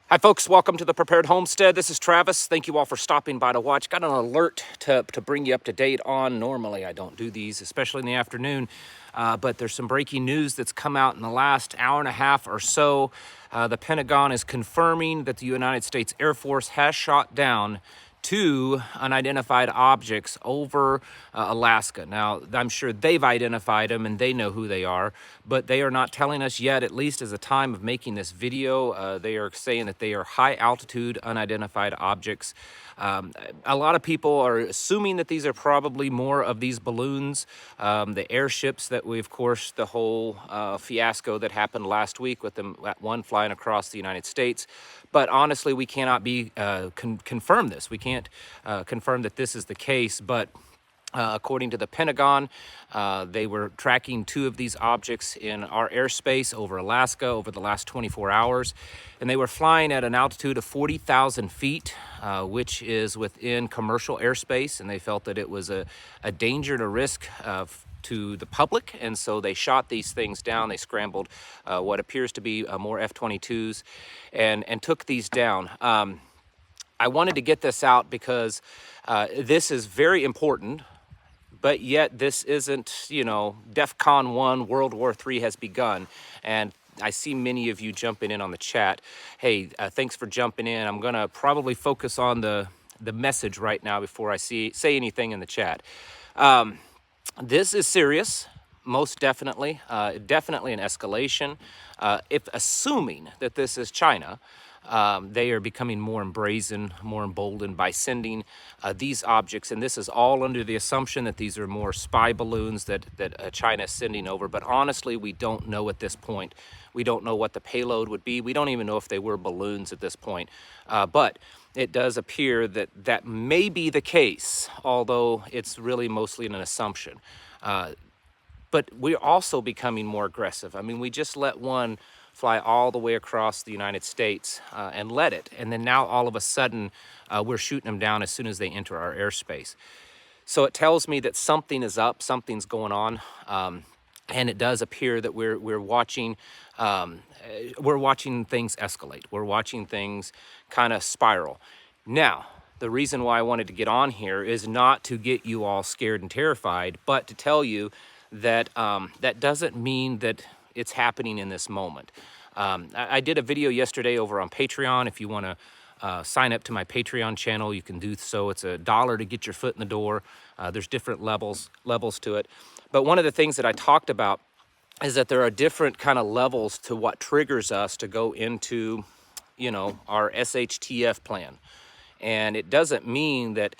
Hi folks, welcome to the Prepared Homestead. This is Travis. Thank you all for stopping by to watch. Got an alert to bring you up to date on. Normally I don't do these, especially in the afternoon, but there's some breaking news that's come out in the last hour and a half or so. The Pentagon is confirming that the United States Air Force has shot down two unidentified objects over Alaska. Now, I'm sure they've identified them and they know who they are, but they are not telling us yet, at least as the time of making this video. They are saying that they are high altitude unidentified objects. A lot of people are assuming that these are probably more of these balloons, the airships that we, of course, the whole fiasco that happened last week with them, one flying across the United States. But honestly, we cannot confirm this. We can't confirm that this is the case, but according to the Pentagon, they were tracking two of these objects in our airspace over Alaska over the last 24 hours. And they were flying at an altitude of 40,000 feet, which is within commercial airspace. And they felt that it was a danger to risk to the public, and so they shot these things down. They scrambled what appears to be more F-22s and took these down. I wanted to get this out because this is very important, but yet this isn't, DEFCON 1, World War III has begun. And I see many of you jumping in on the chat. Hey, thanks for jumping in. I'm gonna probably focus on the message right now before I say anything in the chat. This is serious, most definitely, definitely an escalation. If assuming that this is China, they are becoming more brazen, more emboldened by sending these objects, and this is all under the assumption that these are more spy balloons that China is sending over. But honestly, we don't know at this point. We don't know what the payload would be. We don't even know if they were balloons at this point. But it does appear that that may be the case, although it's really mostly an assumption. But we're also becoming more aggressive. I mean, we just let one fly all the way across the United States and let it. And then now all of a sudden, we're shooting them down as soon as they enter our airspace. So it tells me that something is up, something's going on. And it does appear that we're watching things escalate. We're watching things kind of spiral. Now, the reason why I wanted to get on here is not to get you all scared and terrified, but to tell you that that doesn't mean that it's happening in this moment. I did a video yesterday over on Patreon. If you want to sign up to my Patreon channel, you can do so. It's $1 to get your foot in the door. There's different levels to it. But one of the things that I talked about is that there are different kind of levels to what triggers us to go into, our SHTF plan. And it doesn't mean that,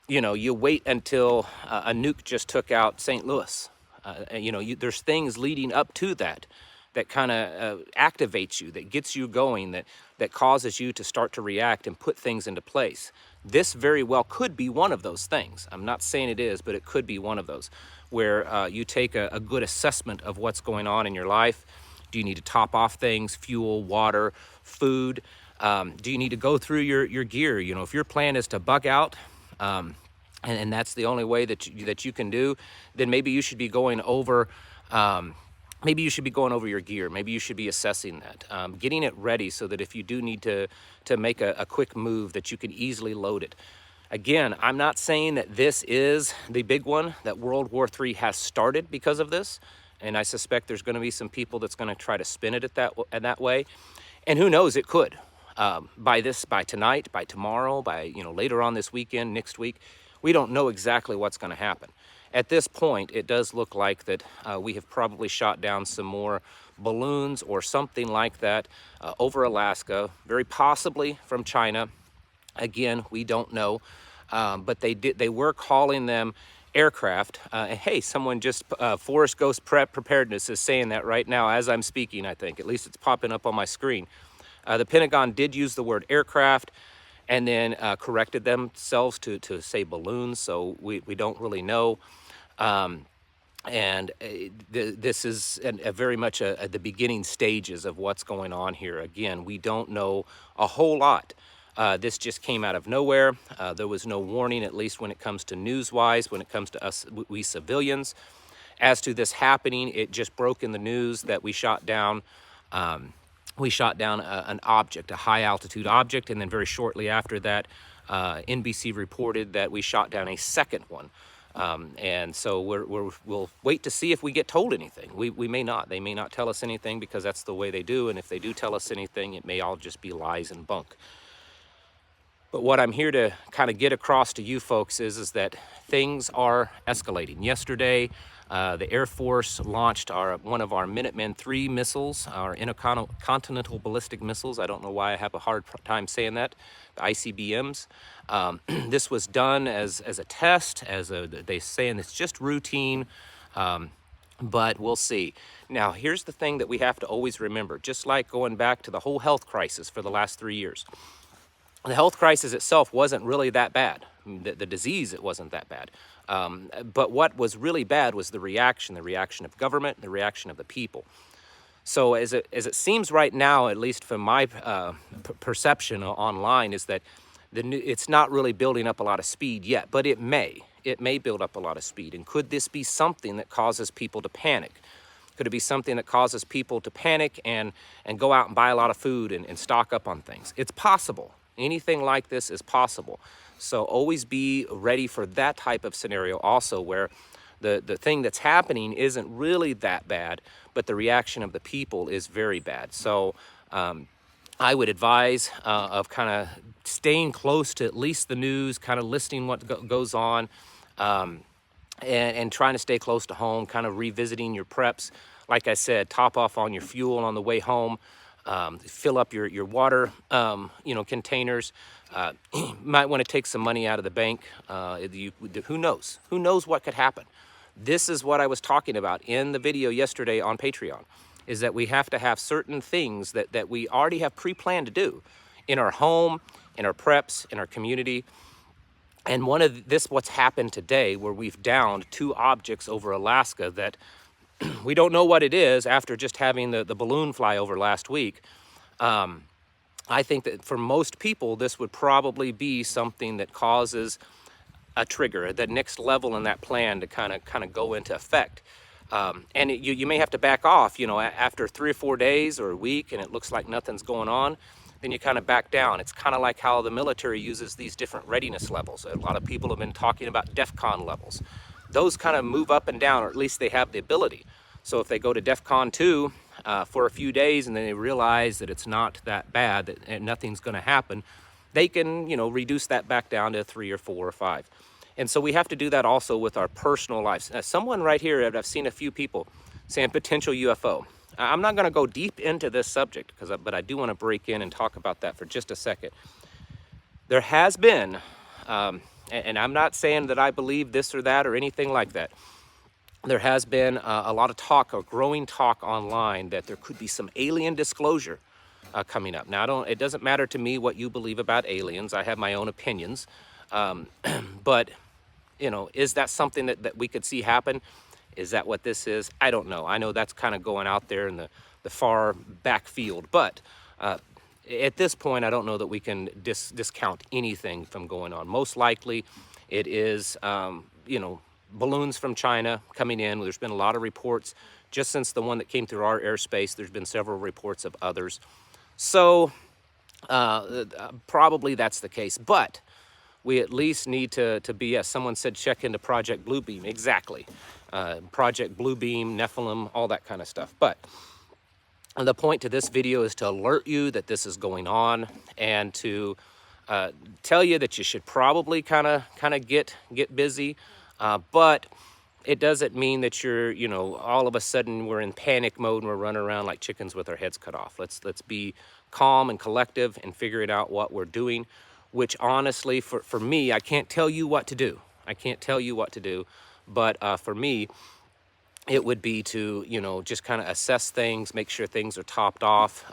you wait until a nuke just took out St. Louis. There's things leading up to that kind of activates you, that gets you going, that causes you to start to react and put things into place. This very well could be one of those things. I'm not saying it is, but it could be one of those where you take a good assessment of what's going on in your life. Do you need to top off things, fuel, water, food? Do you need to go through your gear? If your plan is to bug out, and that's the only way that you can do, then maybe you should be going over your gear. Maybe you should be assessing that, getting it ready so that if you do need to make a quick move, that you can easily load it. Again, I'm not saying that this is the big one, that World War III has started because of this, and I suspect there's going to be some people that's going to try to spin it that way, and who knows, it could. By tonight, by tomorrow, by later on this weekend, next week, we don't know exactly what's going to happen. At this point, it does look like that we have probably shot down some more balloons or something like that over Alaska, very possibly from China. Again, we don't know, but they were calling them aircraft. And hey, someone just, Forest Ghost Preparedness is saying that right now as I'm speaking, I think. At least it's popping up on my screen. The Pentagon did use the word aircraft and then corrected themselves to say balloons, so we don't really know. This is very much the beginning stages of what's going on here. Again, we don't know a whole lot. This just came out of nowhere. There was no warning, at least when it comes to news-wise, when it comes to us, we civilians. As to this happening, it just broke in the news that we shot down we shot down an object, a high altitude object, and then very shortly after that, NBC reported that we shot down a second one. And so we'll wait to see if we get told anything. We may not. They may not tell us anything because that's the way they do. And if they do tell us anything, it may all just be lies and bunk. But what I'm here to kind of get across to you folks is that things are escalating. Yesterday, the Air Force launched one of our Minuteman III missiles, our intercontinental ballistic missiles. I don't know why I have a hard time saying that, the ICBMs. This was done as a test, they saying it's just routine, but we'll see. Now, here's the thing that we have to always remember, just like going back to the whole health crisis for the last 3 years. The health crisis itself wasn't really that bad. The disease, it wasn't that bad. But what was really bad was the reaction of government, the reaction of the people. So as it seems right now, at least from my perception online, is that it's not really building up a lot of speed yet, but it may build up a lot of speed. And could this be something that causes people to panic? Could it be something that causes people to panic and go out and buy a lot of food and stock up on things? It's possible. Anything like this is possible. So always be ready for that type of scenario also, where the thing that's happening isn't really that bad, but the reaction of the people is very bad. So I would advise of kind of staying close to at least the news, kind of listening what goes on, and trying to stay close to home, kind of revisiting your preps. Like I said, top off on your fuel on the way home. Fill up your water, containers. You might want to take some money out of the bank. Who knows? Who knows what could happen? This is what I was talking about in the video yesterday on Patreon, is that we have to have certain things that we already have pre-planned to do in our home, in our preps, in our community. And what's happened today, where we've downed 2 objects over Alaska that we don't know what it is after just having the balloon fly over last week. I think that for most people, this would probably be something that causes a trigger, the next level in that plan to kind of go into effect. And you may have to back off, after 3 or 4 days or a week, and it looks like nothing's going on, then you kind of back down. It's kind of like how the military uses these different readiness levels. A lot of people have been talking about DEFCON levels. Those kind of move up and down, or at least they have the ability. So if they go to DEFCON 2 for a few days and then they realize that it's not that bad, that nothing's going to happen, they can, reduce that back down to 3 or 4 or 5. And so we have to do that also with our personal lives. Someone right here, I've seen a few people saying potential UFO. I'm not going to go deep into this subject, but I do want to break in and talk about that for just a second. There has been, and I'm not saying that I believe this or that or anything like that. There has been a lot of talk, or growing talk online, that there could be some alien disclosure coming up. Now, it doesn't matter to me what you believe about aliens. I have my own opinions. But, is that something that we could see happen? Is that what this is? I don't know. I know that's kind of going out there in the far back field. But at this point, I don't know that we can discount anything from going on. Most likely, it is, balloons from China coming in. There's been a lot of reports just since the one that came through our airspace. There's been several reports of others. So probably that's the case. But we at least need to be, as someone said, check into Project Bluebeam. Exactly. Project Bluebeam, Nephilim, all that kind of stuff. But the point to this video is to alert you that this is going on, and to tell you that you should probably kind of get busy. But it doesn't mean that you're, all of a sudden we're in panic mode and we're running around like chickens with our heads cut off. Let's be calm and collective and figuring out what we're doing, which honestly, for me, I can't tell you what to do. I can't tell you what to do. But for me, it would be to, just kind of assess things, make sure things are topped off,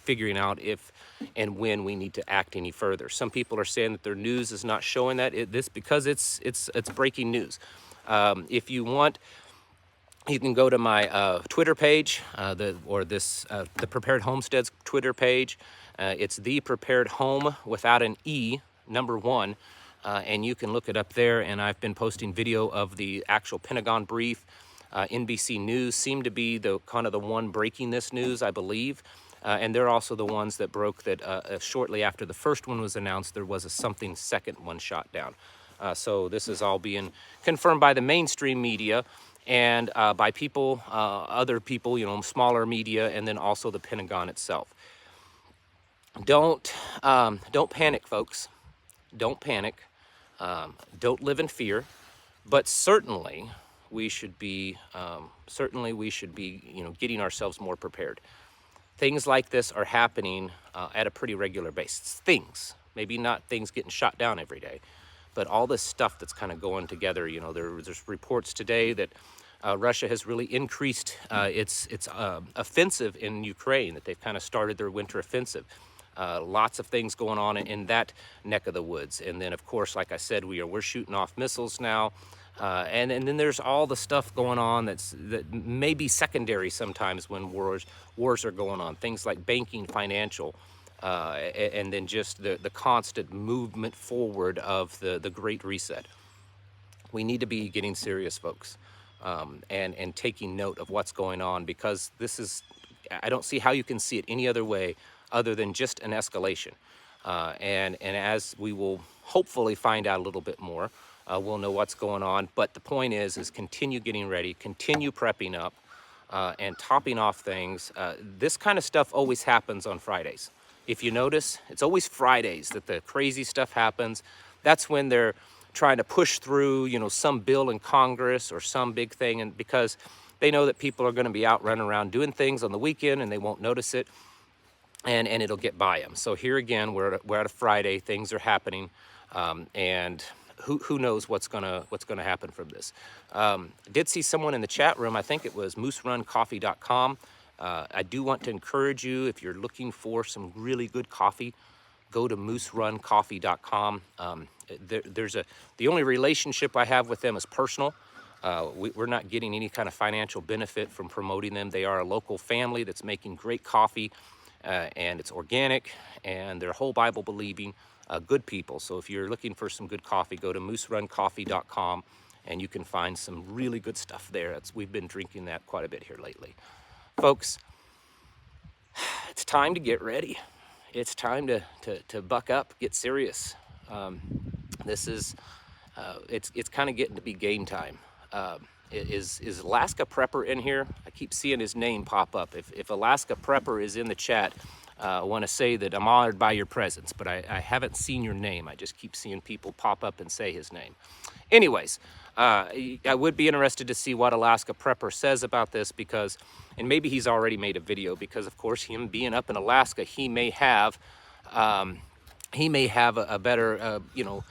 figuring out if and when we need to act any further. Some people are saying that their news is not showing that. Because it's breaking news. If you want, you can go to my Twitter page, the Prepared Homestead's Twitter page. It's The Prepared Home without an E, number 1. And you can look it up there, and I've been posting video of the actual Pentagon brief. NBC News seemed to be the one breaking this news, I believe. And they're also the ones that broke that shortly after the first one was announced, there was a something second one shot down. So this is all being confirmed by the mainstream media and by people, other people, you know, smaller media, and then also the Pentagon itself. Don't panic, folks. Don't panic. Don't live in fear. But certainly we should be, you know, getting ourselves more prepared. Things like this are happening at a pretty regular basis. Things, maybe not things getting shot down every day, but all this stuff that's kind of going together. You know, there's reports today that Russia has really increased its offensive in Ukraine, that they've kind of started their winter offensive. Lots of things going on in that neck of the woods. And then, of course, like I said, we're shooting off missiles now. And then there's all the stuff going on that may be secondary sometimes when wars are going on. Things like banking, financial, and then just the constant movement forward of the Great Reset. We need to be getting serious, folks, and taking note of what's going on, because this is, I don't see how you can see it any other way other than just an escalation. And as we will hopefully find out a little bit more, we'll know what's going on. But the point is continue getting ready, continue prepping up, and topping off things. This kind of stuff always happens on Fridays. If you notice, it's always Fridays that the crazy stuff happens. That's when they're trying to push through, you know, some bill in Congress or some big thing, and because they know that people are going to be out running around doing things on the weekend and they won't notice it. And it'll get by them. So here again, we're at a Friday. Things are happening, and who knows what's gonna happen from this. Did see someone in the chat room. I think it was mooseruncoffee.com. I do want to encourage you, if you're looking for some really good coffee, go to mooseruncoffee.com. The only relationship I have with them is personal. We're not getting any kind of financial benefit from promoting them. They are a local family that's making great coffee. And it's organic, and they're whole Bible believing good people. So if you're looking for some good coffee, go to mooseruncoffee.com, and you can find some really good stuff there. We've been drinking that quite a bit here lately. Folks, it's time to get ready. It's time to buck up, get serious. This is, it's kind of getting to be game time. Is Alaska Prepper in here? I keep seeing his name pop up. If Alaska Prepper is in the chat, I want to say that I'm honored by your presence, but I haven't seen your name. I just keep seeing people pop up and say his name. Anyways, I would be interested to see what Alaska Prepper says about this, because, and maybe he's already made a video, because of course him being up in Alaska, he may have a better, you know,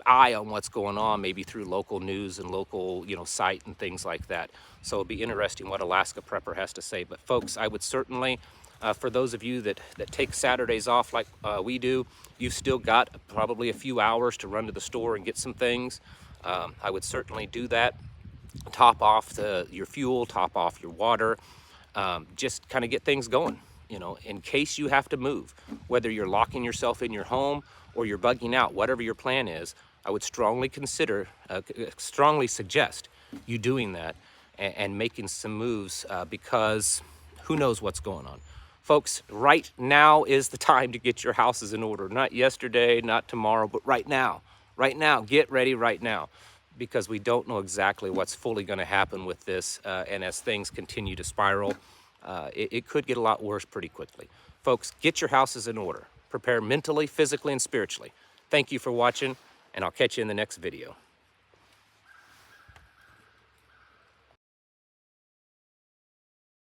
eye on what's going on, maybe through local news and local, you know, site and things like that. So it'll be interesting what Alaska Prepper has to say. But folks, I would certainly, for those of you that take Saturdays off like we do, you've still got probably a few hours to run to the store and get some things. I would certainly do that. Top off your fuel, top off your water, just kind of get things going, you know, in case you have to move, whether you're locking yourself in your home or you're bugging out, whatever your plan is. I would strongly suggest you doing that and making some moves, because who knows what's going on. Folks, right now is the time to get your houses in order. Not yesterday, not tomorrow, but right now. Right now, get ready right now, because we don't know exactly what's fully going to happen with this. And as things continue to spiral, it could get a lot worse pretty quickly. Folks, get your houses in order. Prepare mentally, physically, and spiritually. Thank you for watching, and I'll catch you in the next video.